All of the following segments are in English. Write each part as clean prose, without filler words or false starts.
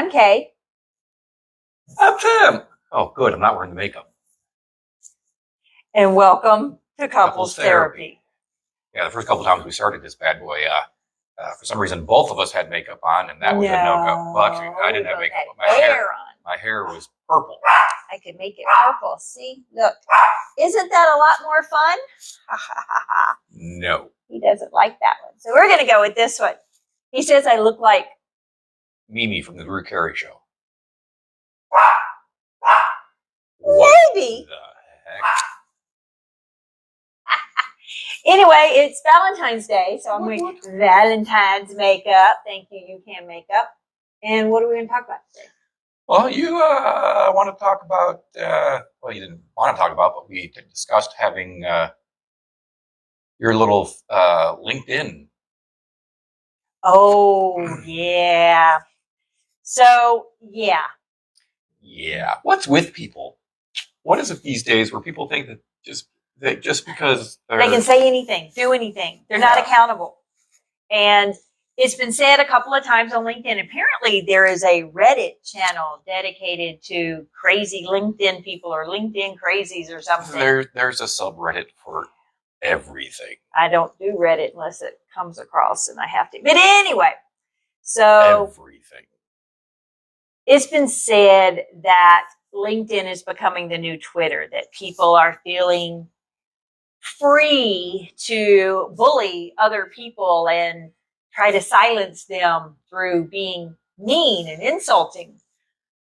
I'm Kay. I'm Tim. Oh, good. I'm not wearing the makeup. And welcome to Couples Therapy. Yeah, the first couple times we started this bad boy, for some reason, both of us had makeup on, and that was a no-go. Well, actually, I didn't have makeup, but my hair was purple. I could make it purple. See? Look. Isn't that a lot more fun? No. He doesn't like that one. So we're going to go with this one. He says I look like Mimi from the Drew Carey Show. Maybe. What the heck? Anyway, it's Valentine's Day, so I'm wearing Valentine's makeup. Thank you, You Can Makeup. And what are we going to talk about today? Well, you want to talk about, well, you didn't want to talk about, but we discussed having your little LinkedIn. Oh, yeah. So, yeah. Yeah. What's with people? What is it these days where people think that just because they can say anything, do anything, they're not accountable? And it's been said a couple of times on LinkedIn. Apparently, there is a Reddit channel dedicated to crazy LinkedIn people or LinkedIn crazies or something. There's a subreddit for everything. I don't do Reddit unless it comes across and I have to. But anyway, so everything. It's been said that LinkedIn is becoming the new Twitter, that people are feeling free to bully other people and try to silence them through being mean and insulting,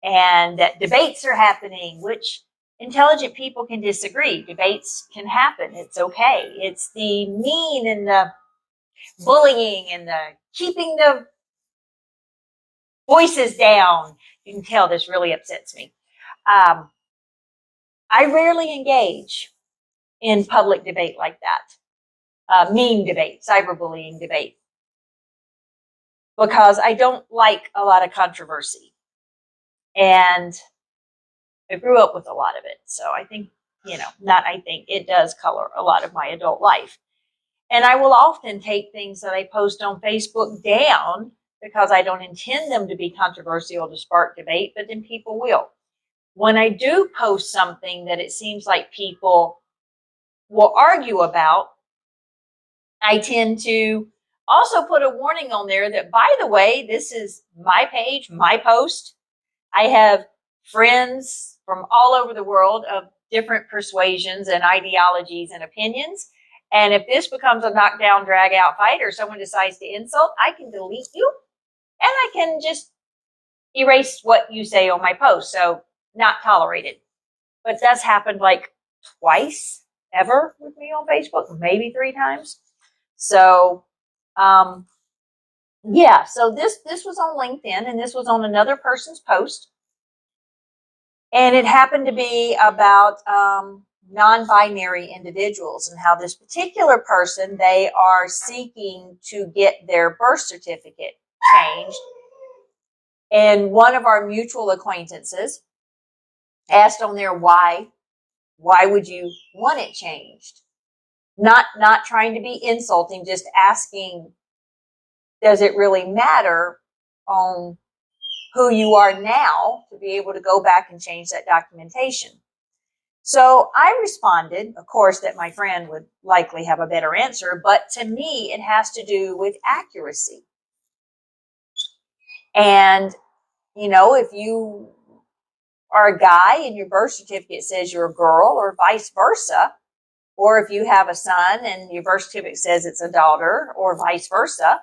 and that debates are happening, which intelligent people can disagree. Debates can happen. It's okay. It's the mean and the bullying and the keeping the voices down. You can tell this really upsets me. I rarely engage in public debate like that. Mean debate, cyberbullying debate. Because I don't like a lot of controversy. And I grew up with a lot of it. So I think, it does color a lot of my adult life. And I will often take things that I post on Facebook down because I don't intend them to be controversial to spark debate, but then people will. When I do post something that it seems like people will argue about, I tend to also put a warning on there that, by the way, this is my page, my post. I have friends from all over the world of different persuasions and ideologies and opinions. And if this becomes a knockdown, drag out fight or someone decides to insult, I can delete you and I can just erase what you say on my post. So not tolerated. But that's happened like twice ever with me on Facebook, maybe 3 times. So, so this was on LinkedIn and this was on another person's post. And it happened to be about non-binary individuals and how this particular person, they are seeking to get their birth certificate changed. And one of our mutual acquaintances asked on there, why would you want it changed? Not trying to be insulting, just asking, does it really matter on who you are now to be able to go back and change that documentation? So I responded, of course, that my friend would likely have a better answer, but to me, it has to do with accuracy. And, if you are a guy and your birth certificate says you're a girl or vice versa, or if you have a son and your birth certificate says it's a daughter or vice versa,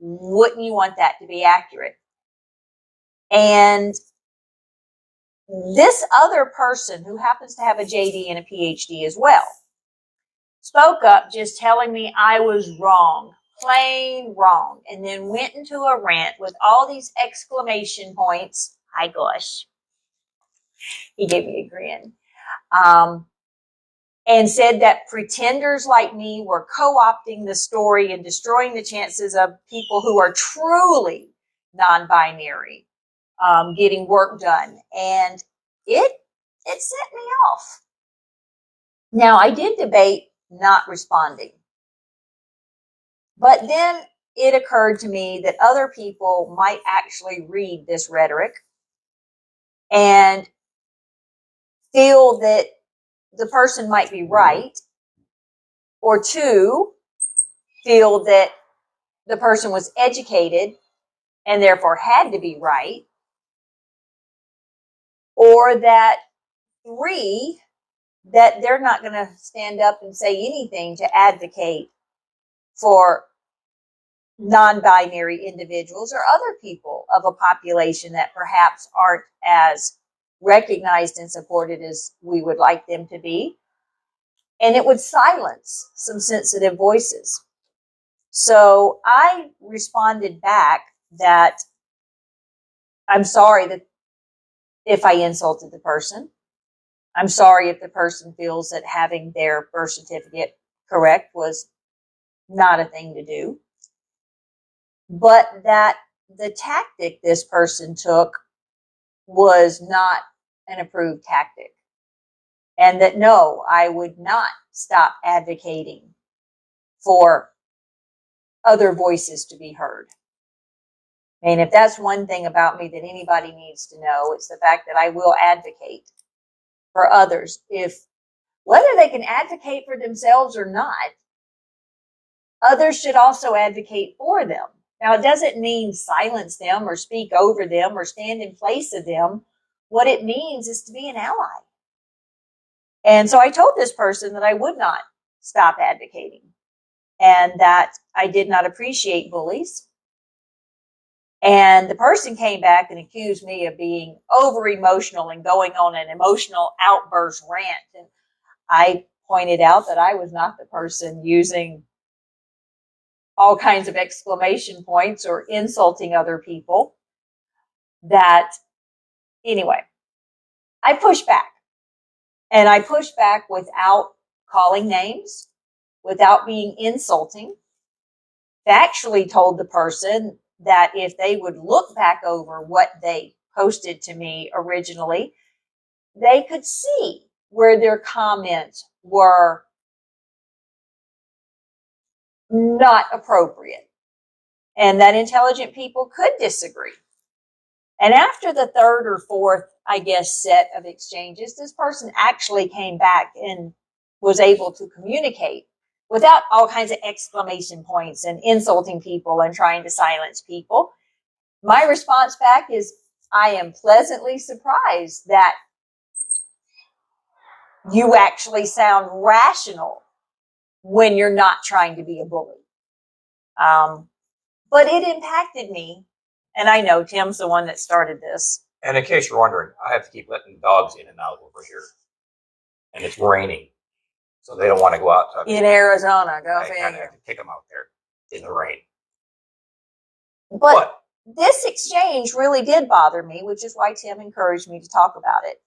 wouldn't you want that to be accurate? And this other person, who happens to have a JD and a PhD as well, spoke up just telling me I was wrong, plain wrong, and then went into a rant with all these exclamation points. Hi, gosh. He gave me a grin. And said that pretenders like me were co-opting the story and destroying the chances of people who are truly non-binary getting work done. And it set me off. Now, I did debate not responding. But then it occurred to me that other people might actually read this rhetoric and feel that the person might be right, or two, feel that the person was educated and therefore had to be right, or that three, that they're not going to stand up and say anything to advocate for non-binary individuals or other people of a population that perhaps aren't as recognized and supported as we would like them to be. And it would silence some sensitive voices. So I responded back that I'm sorry that if I insulted the person. I'm sorry if the person feels that having their birth certificate correct was not a thing to do, but that the tactic this person took was not an approved tactic. And that no, I would not stop advocating for other voices to be heard. I mean, if that's one thing about me that anybody needs to know, it's the fact that I will advocate for others. If whether they can advocate for themselves or not, others should also advocate for them. Now, it doesn't mean silence them or speak over them or stand in place of them. What it means is to be an ally. And so I told this person that I would not stop advocating and that I did not appreciate bullies. And the person came back and accused me of being over emotional and going on an emotional outburst rant. And I pointed out that I was not the person using all kinds of exclamation points or insulting other people. That, anyway, I pushed back. And I pushed back without calling names, without being insulting. Actually told the person that if they would look back over what they posted to me originally, they could see where their comments were not appropriate and that intelligent people could disagree. And after the third or fourth, I guess, set of exchanges, this person actually came back and was able to communicate without all kinds of exclamation points and insulting people and trying to silence people. My response back is, I am pleasantly surprised that you actually sound rational when you're not trying to be a bully. But it impacted me. And I know Tim's the one that started this. And in case you're wondering, I have to keep letting dogs in and out over here. And it's raining. So they don't want to go out. In Arizona, go I kind of figure. have to kick them out there in the rain. But this exchange really did bother me, which is why Tim encouraged me to talk about it.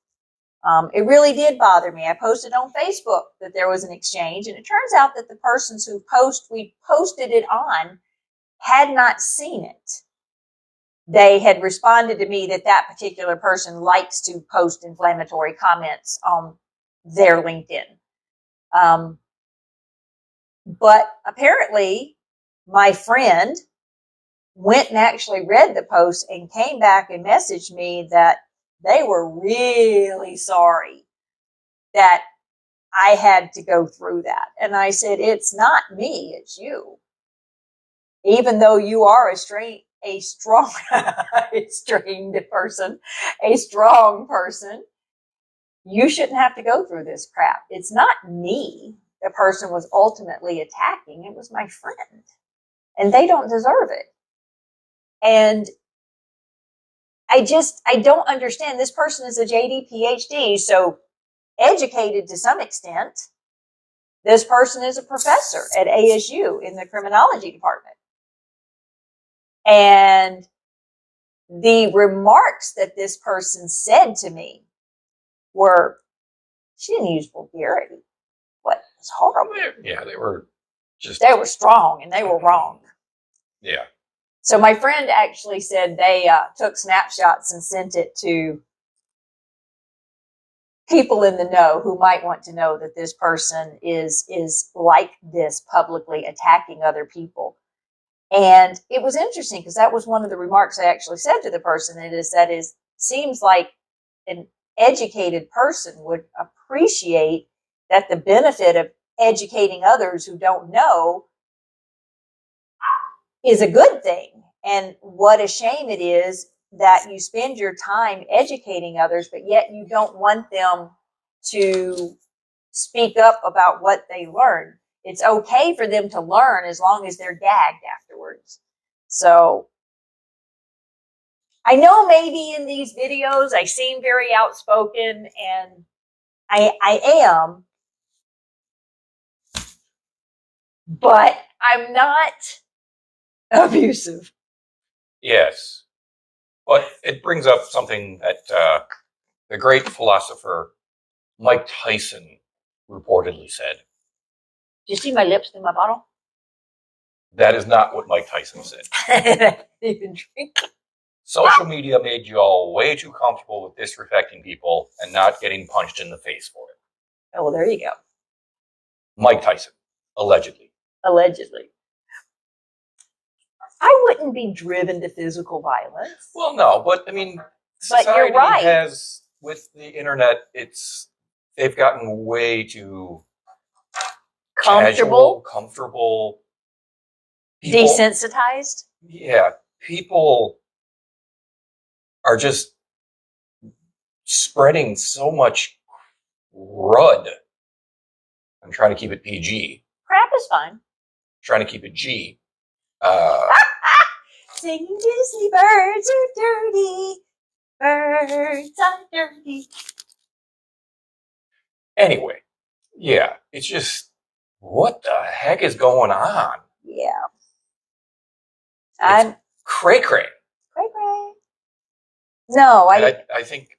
It really did bother me. I posted on Facebook that there was an exchange, and it turns out that the persons who we posted it on had not seen it. They had responded to me that that particular person likes to post inflammatory comments on their LinkedIn. But apparently my friend went and actually read the post and came back and messaged me that they were really sorry that I had to go through that. And I said, it's not me, it's you. Even though you are a strong, a strong person, you shouldn't have to go through this crap. It's not me the person was ultimately attacking. It was my friend. And they don't deserve it. And I don't understand. This person is a JD PhD, so educated to some extent. This person is a professor at ASU in the criminology department. And the remarks that this person said to me were, she didn't use vulgarity, but it was horrible. Yeah, they were strong and they were wrong. Yeah. So my friend actually said they took snapshots and sent it to people in the know who might want to know that this person is like this, publicly attacking other people. And it was interesting because that was one of the remarks I actually said to the person. Seems like an educated person would appreciate that the benefit of educating others who don't know is a good thing. And what a shame it is that you spend your time educating others, but yet you don't want them to speak up about what they learned. It's okay for them to learn as long as they're gagged afterwards. So I know maybe in these videos I seem very outspoken, and I am, but I'm not abusive. Yes. But it brings up something that the great philosopher Mike Tyson reportedly said. Do you see my lips through my bottle? That is not what Mike Tyson said. I didn't even drink. Social media made you all way too comfortable with disrespecting people and not getting punched in the face for it. Oh, well, there you go. Mike Tyson, allegedly. Allegedly. I wouldn't be driven to physical violence. Well, no, but I mean, society has, with the internet, they've gotten way too comfortable, comfortable. Desensitized. Yeah, people are just spreading so much crud. I'm trying to keep it PG. Crap is fine. Trying to keep it G. Singing Disney birds are dirty. Birds are dirty. Anyway, yeah, it's just, what the heck is going on? Yeah. I'm cray-cray. Cray-cray. No, I think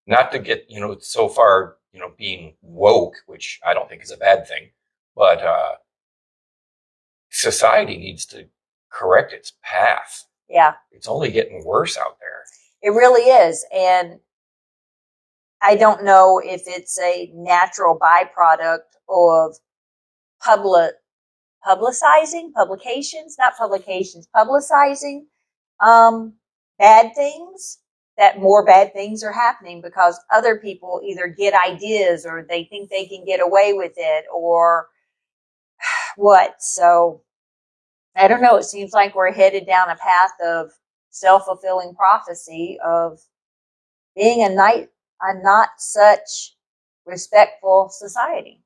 not to get, so far, being woke, which I don't think is a bad thing, but society needs to correct its path. Yeah. It's only getting worse out there. It really is. And I don't know if it's a natural byproduct of publicizing bad things, that more bad things are happening because other people either get ideas or they think they can get away with it or what. So I don't know. It seems like we're headed down a path of self-fulfilling prophecy of being a not such respectful society,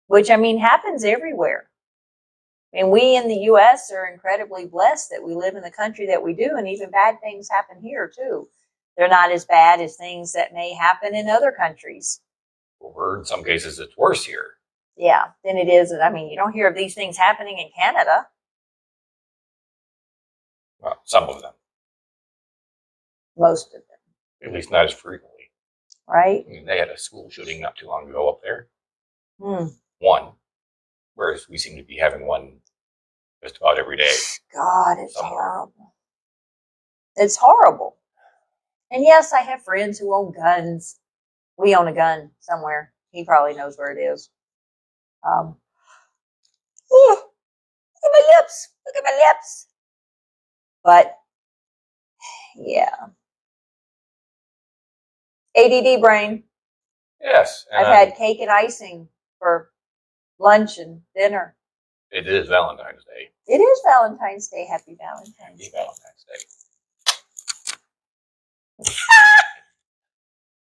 which happens everywhere. And we in the U.S. are incredibly blessed that we live in the country that we do, and even bad things happen here too. They're not as bad as things that may happen in other countries. Or in some cases, it's worse here. Yeah, than it is. You don't hear of these things happening in Canada. Well, some of them. Most of them. At least not as frequently. Right? They had a school shooting not too long ago up there. One. Whereas we seem to be having one just about every day. God, it's horrible. It's horrible. And yes, I have friends who own guns. We own a gun somewhere. He probably knows where it is. Look at my lips. Look at my lips. But, yeah. ADD brain. Yes. I've had cake and icing for lunch and dinner. It is Valentine's Day. It is Valentine's Day. Happy Valentine's Day. Valentine's Day.